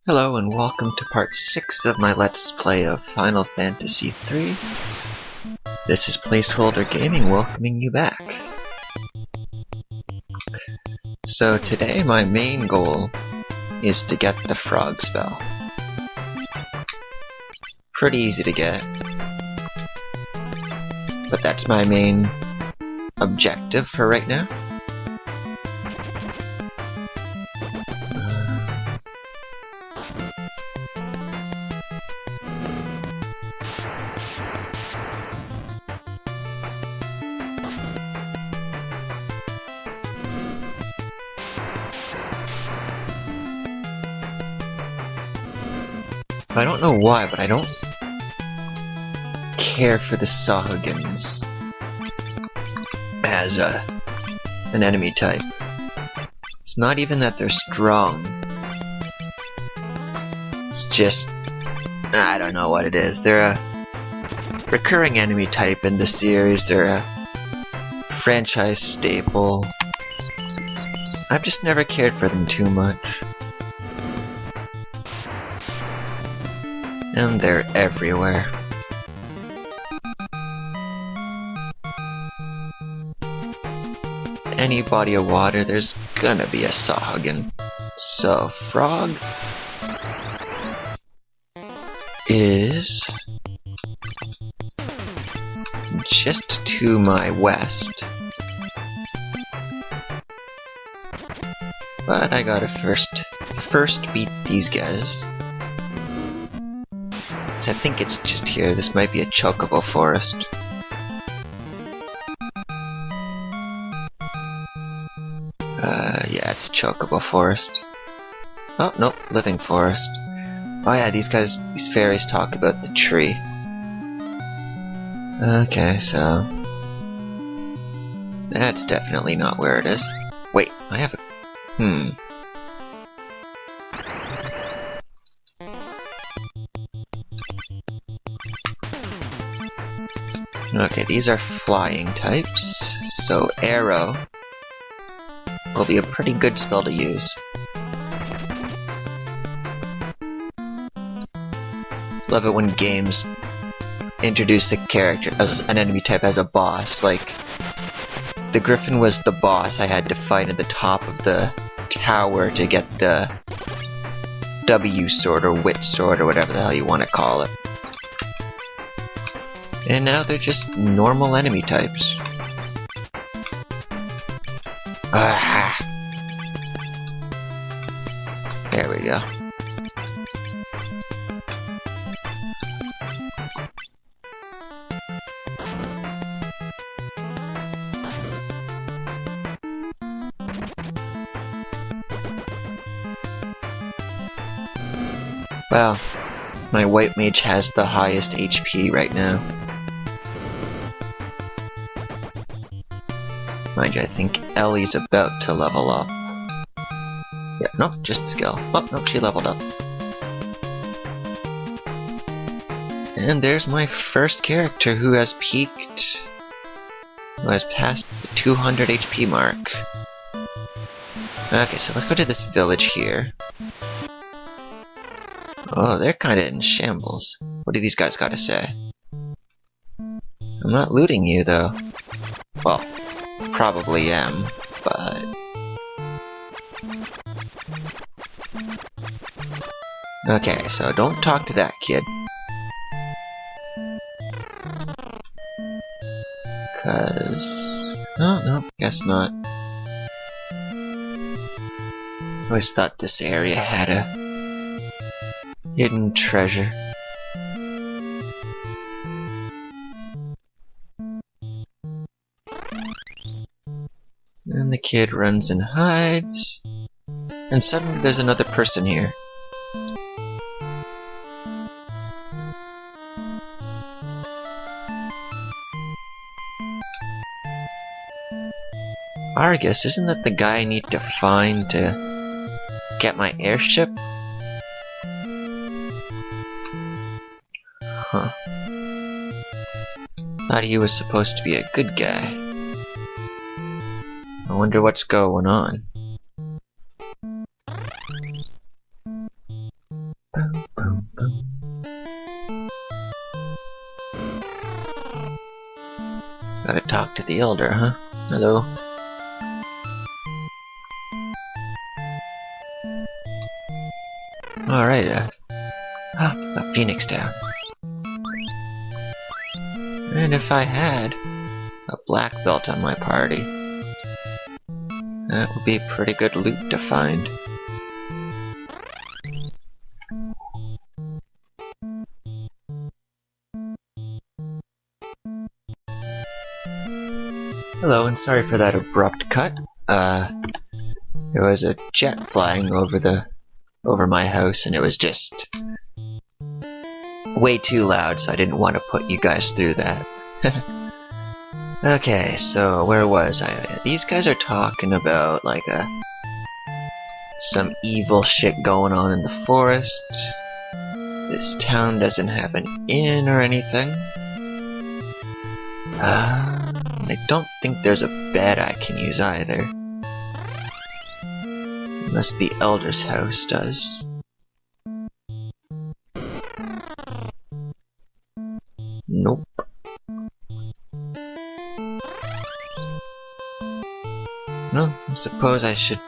Hello and welcome to part 6 of my Let's Play of Final Fantasy III. This is Placeholder Gaming welcoming you back. So today my main goal is to get the frog spell. Pretty easy to get, but that's my main objective for right now. So I don't know why, but I don't care for the Sahagins as an enemy type. It's not even that they're strong. It's just, I don't know what it is. They're a recurring enemy type in the series. They're a franchise staple. I've just never cared for them too much. And they're everywhere. Any body of water, there's gonna be a Sahagin. So, frog is just to my west. But I gotta first beat these guys. I think it's just here. This might be a Chocobo Forest. Yeah, it's a Chocobo Forest. Oh, nope, Living Forest. Oh yeah, these fairies talk about the tree. Okay, so... that's definitely not where it is. Wait, I have a... Okay, these are flying types, so arrow will be a pretty good spell to use. Love it when games introduce a character as an enemy type as a boss. Like, the Griffin was the boss I had to fight at the top of the tower to get the W sword or Wit sword or whatever the hell you want to call it. And now they're just normal enemy types. Ah! There we go. Wow, my white mage has the highest HP right now. Mind you, I think Ellie's about to level up. Yeah, nope, just skill. Oh, nope, she leveled up. And there's my first character who has peaked... who has passed the 200 HP mark. Okay, so let's go to this village here. Oh, they're kinda in shambles. What do these guys gotta say? I'm not looting you, though. Well, probably am, but... okay, so don't talk to that kid. Cause... oh, no, guess not. I always thought this area had a hidden treasure. And the kid runs and hides. And suddenly there's another person here. Argus, isn't that the guy I need to find to get my airship? Huh. Thought he was supposed to be a good guy. I wonder what's going on. to the Elder, huh? Hello. Alright, a Phoenix down. And if I had a black belt on my party, that would be pretty good loot to find. Hello, and sorry for that abrupt cut. There was a jet flying over my house, and it was just way too loud, so I didn't want to put you guys through that. Okay, so where was I? These guys are talking about like some evil shit going on in the forest. This town doesn't have an inn or anything. I don't think there's a bed I can use either. Unless the Elder's house does. Nope. Well, I suppose I should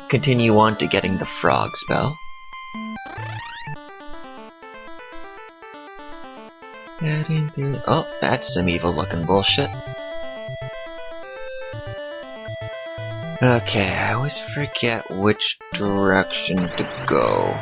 continue on to getting the frog spell. Oh, that's some evil looking bullshit. Okay, I always forget which direction to go.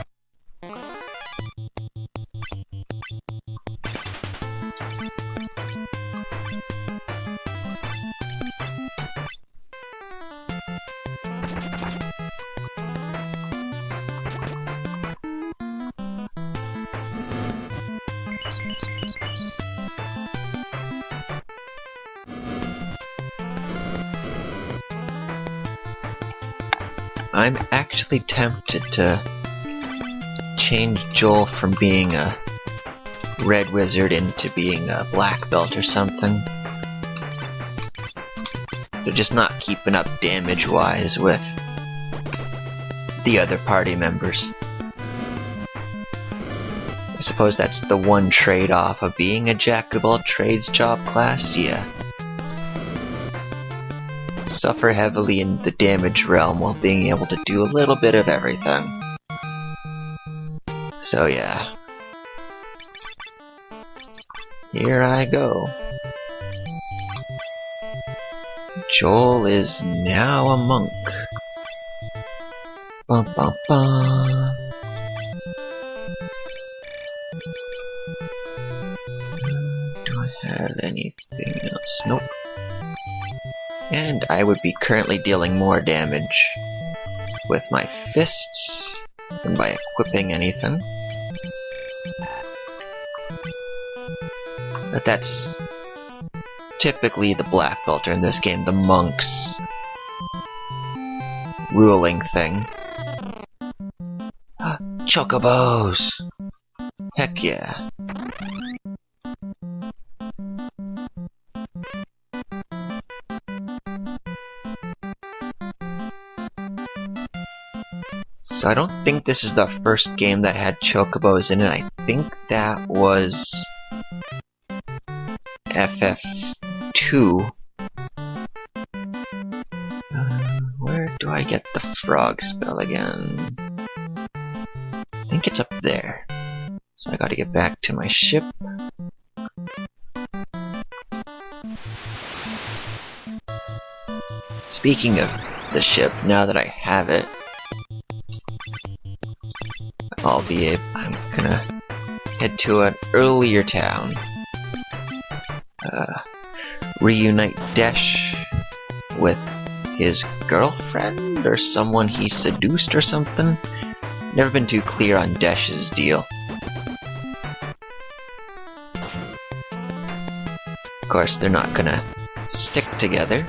I'm actually tempted to change Joel from being a red wizard into being a black belt or something. They're just not keeping up damage-wise with the other party members. I suppose that's the one trade-off of being a jack-of-all-trades job class, yeah. Suffer heavily in the damage realm while being able to do a little bit of everything. So yeah. Here I go. Joel is now a monk. Bum bum bum. Do I have anything else? Nope. And I would be currently dealing more damage with my fists than by equipping anything. But that's typically the black belter in this game, the monk's ruling thing. Chocobos! Heck yeah. So I don't think this is the first game that had Chocobos in it. I think that was FF2. Where do I get the frog spell again? I think it's up there. So I gotta get back to my ship. Speaking of the ship, now that I have it, I'm gonna head to an earlier town. Reunite Desh with his girlfriend or someone he seduced or something. Never been too clear on Desh's deal. Of course, they're not gonna stick together,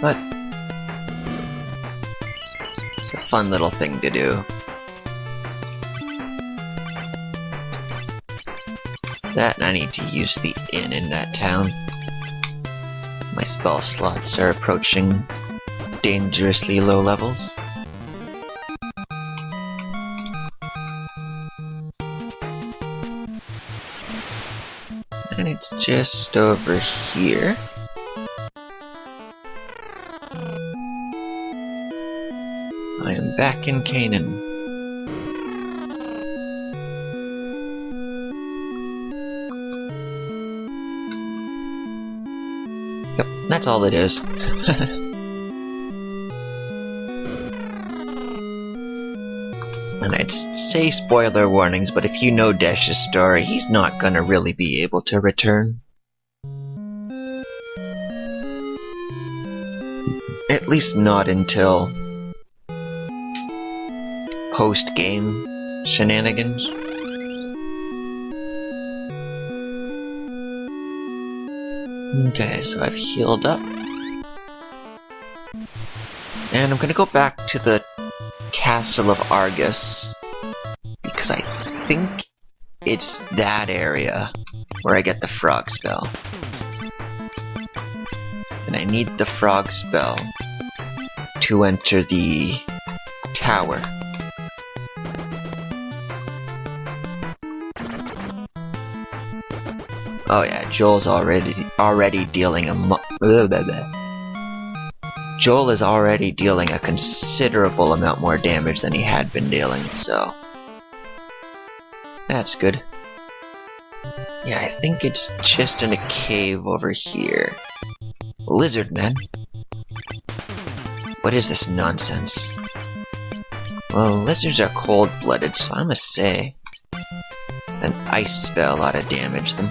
but it's a fun little thing to do. That, and I need to use the inn in that town. My spell slots are approaching dangerously low levels. And it's just over here. I am back in Canaan. Yep, that's all it is. And I'd say spoiler warnings, but if you know Dash's story, he's not gonna really be able to return. At least not until post-game shenanigans. Okay, so I've healed up. And I'm gonna go back to the Castle of Argus, because I think it's that area where I get the frog spell. And I need the frog spell to enter the tower. Oh yeah, Joel's already dealing Joel is already dealing a considerable amount more damage than he had been dealing, so that's good. Yeah, I think it's just in a cave over here. Lizardmen? What is this nonsense? Well, lizards are cold-blooded, so I must say an ice spell ought to damage them.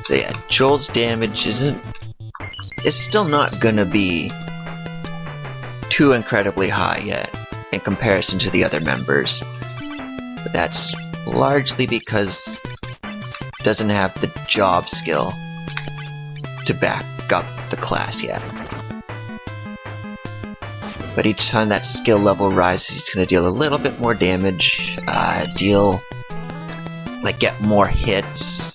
So yeah, Joel's damage is still not gonna be too incredibly high yet in comparison to the other members. But that's largely because it doesn't have the job skill to back up the class yet. But each time that skill level rises, he's gonna deal a little bit more damage, get more hits,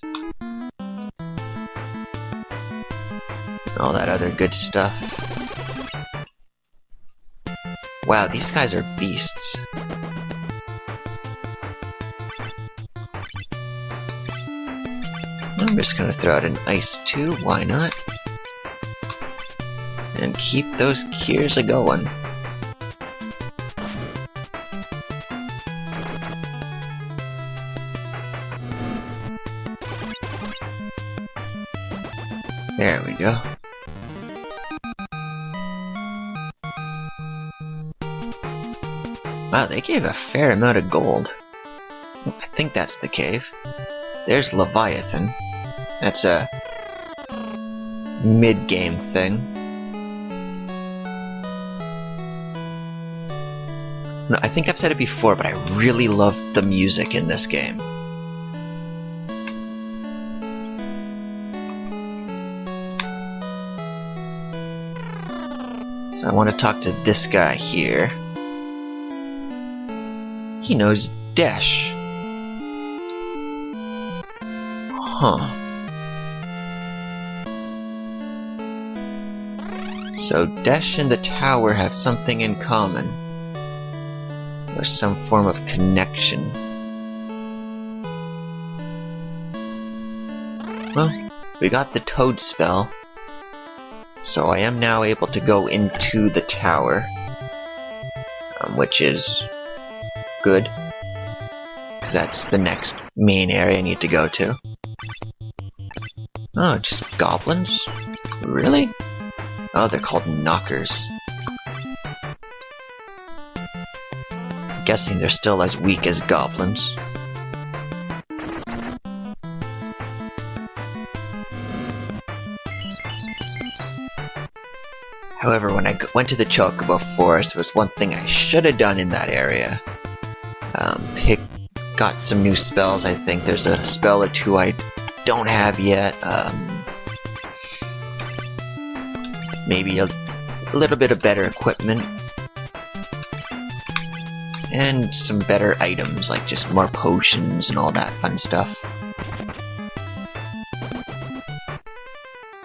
all that other good stuff. Wow, these guys are beasts. I'm just gonna throw out an ice too, why not? And keep those cures a-going. There we go. Wow, they gave a fair amount of gold. I think that's the cave. There's Leviathan. That's a mid-game thing. No, I think I've said it before, but I really love the music in this game. So I want to talk to this guy here. He knows Dash. Huh. So Dash and the tower have something in common. Or some form of connection. Well, we got the Toad spell. So I am now able to go into the tower. Which is good. Because that's the next main area I need to go to. Oh, just goblins? Really? Oh, they're called knockers. I'm guessing they're still as weak as goblins. However, when I went to the Chocobo Forest, there was one thing I should have done in that area. Got some new spells, I think. There's a spell or two I don't have yet. Maybe a little bit of better equipment. And some better items, like just more potions and all that fun stuff.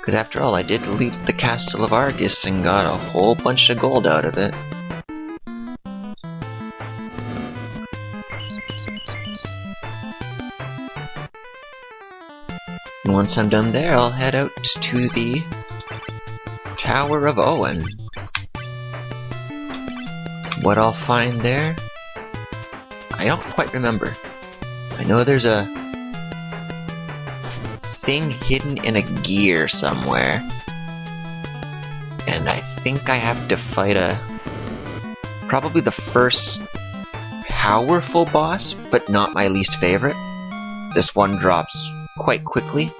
Because after all, I did loot the Castle of Argus and got a whole bunch of gold out of it. And once I'm done there, I'll head out to the Tower of Owen. What I'll find there, I don't quite remember. I know there's a thing hidden in a gear somewhere. And I think I have to fight probably the first powerful boss, but not my least favorite. This one drops quite quickly.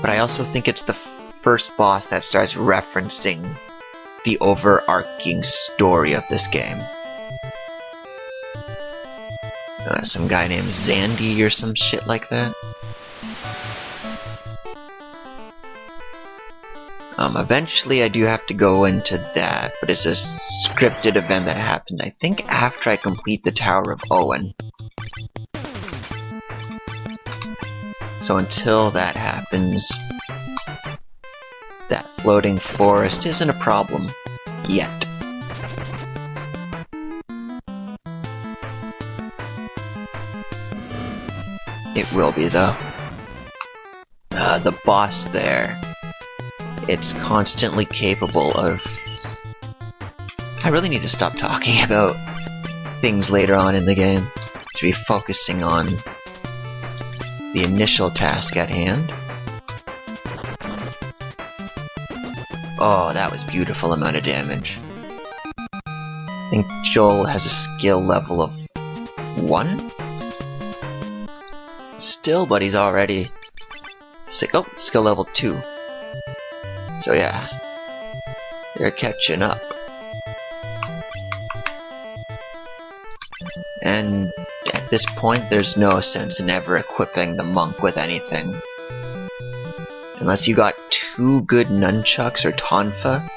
But I also think it's the first boss that starts referencing the overarching story of this game. Some guy named Zandy or some shit like that. Eventually I do have to go into that, but it's a scripted event that happens, I think, after I complete the Tower of Owen. So until that happens, that floating forest isn't a problem yet. It will be, though. The boss there, it's constantly capable of... I really need to stop talking about things later on in the game. To be focusing on the initial task at hand. Oh, that was beautiful amount of damage. I think Joel has a skill level of 1? Still, but he's already... Oh, skill level 2. So yeah, they're catching up. And at this point, there's no sense in ever equipping the monk with anything. Unless you got 2 good nunchucks or tonfa.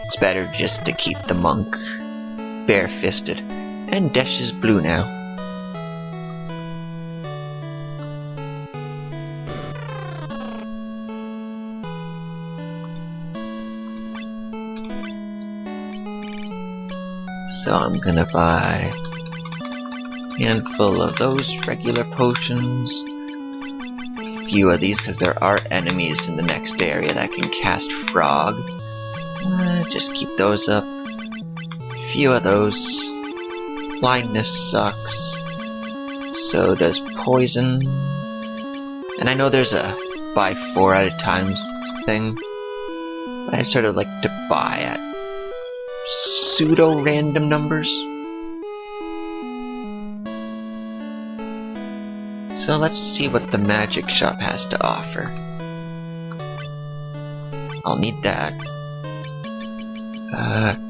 It's better just to keep the monk bare-fisted. And Desh is blue now. So I'm gonna buy a handful of those regular potions, a few of these because there are enemies in the next area that can cast frog. Just keep those up. A few of those. Blindness sucks. So does poison. And I know there's a buy 4 at a time thing, but I sort of like to buy at pseudo-random numbers. So let's see what the magic shop has to offer. I'll need that.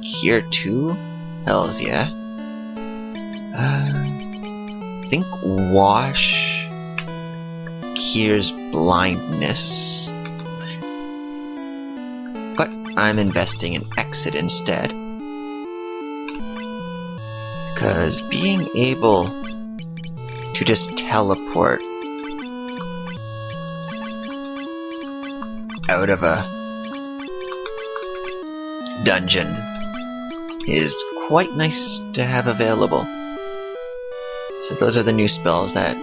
Cure 2? Hells yeah. I think Wash cures blindness. But I'm investing in Exit instead. Because being able to just teleport out of a dungeon is quite nice to have available. So those are the new spells that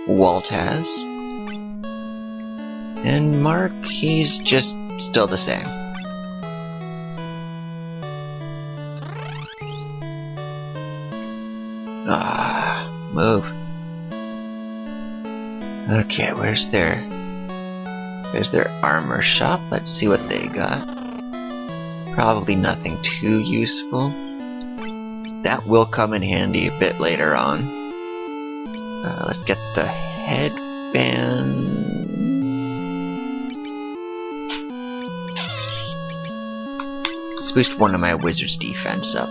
Walt has. And Mark, he's just still the same. Move. Okay, where's their armor shop? Let's see what they got. Probably nothing too useful. That will come in handy a bit later on. Let's get the headband. Let's boost one of my wizard's defense up.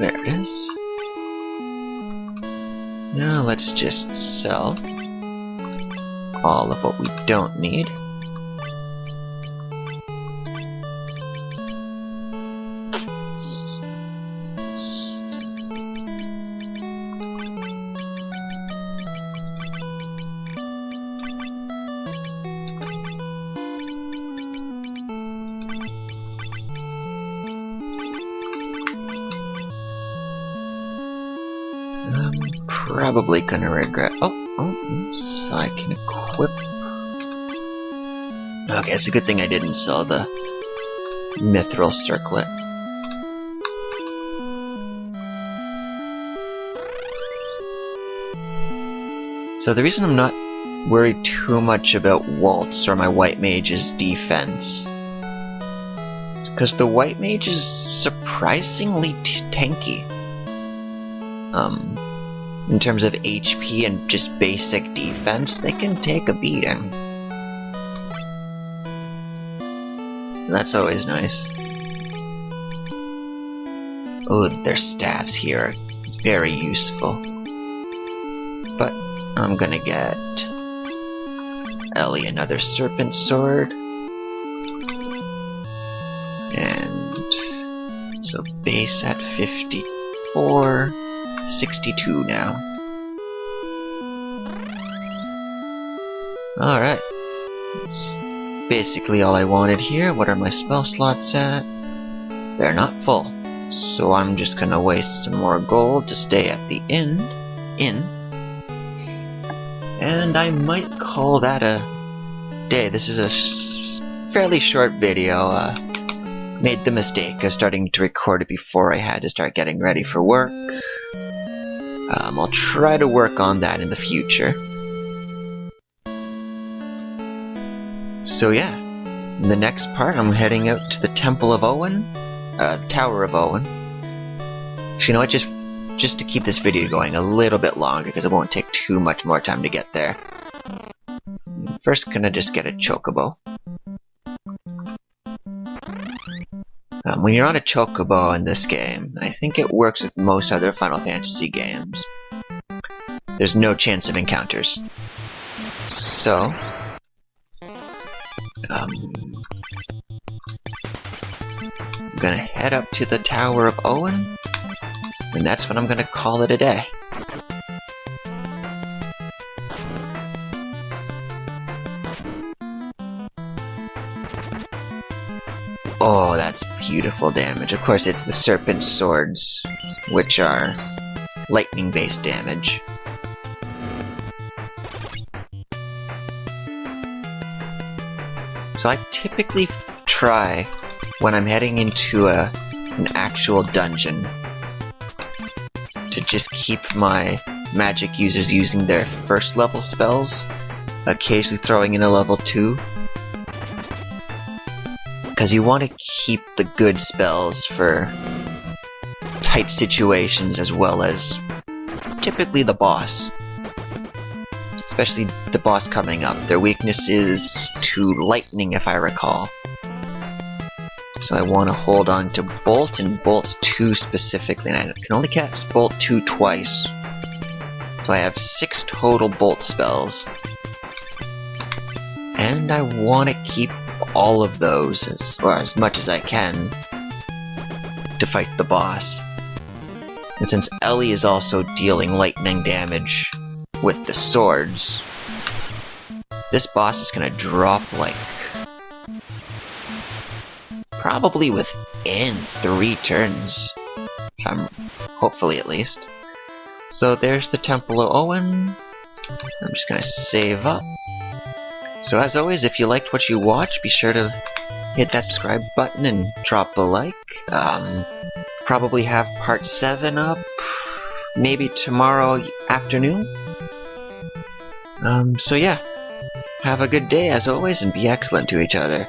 There it is. Now let's just sell all of what we don't need. probably gonna regret. So I can equip. Okay, it's a good thing I didn't sell the mithril circlet. So the reason I'm not worried too much about Waltz or my White Mage's defense is because the White Mage is surprisingly tanky. In terms of HP and just basic defense, they can take a beating. That's always nice. Oh, their staffs here are very useful. But I'm gonna get Ellie another serpent sword. And so base at 54, 62 now. Alright. That's basically all I wanted here. What are my spell slots at? They're not full. So I'm just gonna waste some more gold to stay at the inn. And I might call that a day. This is a fairly short video. Made the mistake of starting to record it before I had to start getting ready for work. I'll try to work on that in the future. So yeah, in the next part I'm heading out to the Temple of Owen, Tower of Owen. Actually, you know what, just to keep this video going a little bit longer, because it won't take too much more time to get there. First, gonna just get a Chocobo. When you're on a Chocobo in this game, I think it works with most other Final Fantasy games, there's no chance of encounters. So, I'm gonna head up to the Tower of Owen, and that's when I'm gonna call it a day. Oh, that's beautiful damage. Of course, it's the serpent swords, which are lightning-based damage. So I typically try, when I'm heading into an actual dungeon, to just keep my magic users using their first level spells, occasionally throwing in a level 2. Because you want to keep the good spells for tight situations as well as typically the boss. Especially the boss coming up. Their weakness is to lightning, if I recall. So I want to hold on to Bolt and Bolt 2 specifically, and I can only cast Bolt 2 twice. So I have 6 total Bolt spells. And I want to keep all of those, as much as I can, to fight the boss. And since Ellie is also dealing lightning damage with the swords, this boss is gonna drop like probably within 3 turns, if I'm hopefully at least. So there's the Temple of Owen. I'm just gonna save up. So as always, if you liked what you watched, be sure to hit that subscribe button and drop a like. Probably have part 7 up, maybe tomorrow afternoon. So yeah, have a good day as always, and be excellent to each other.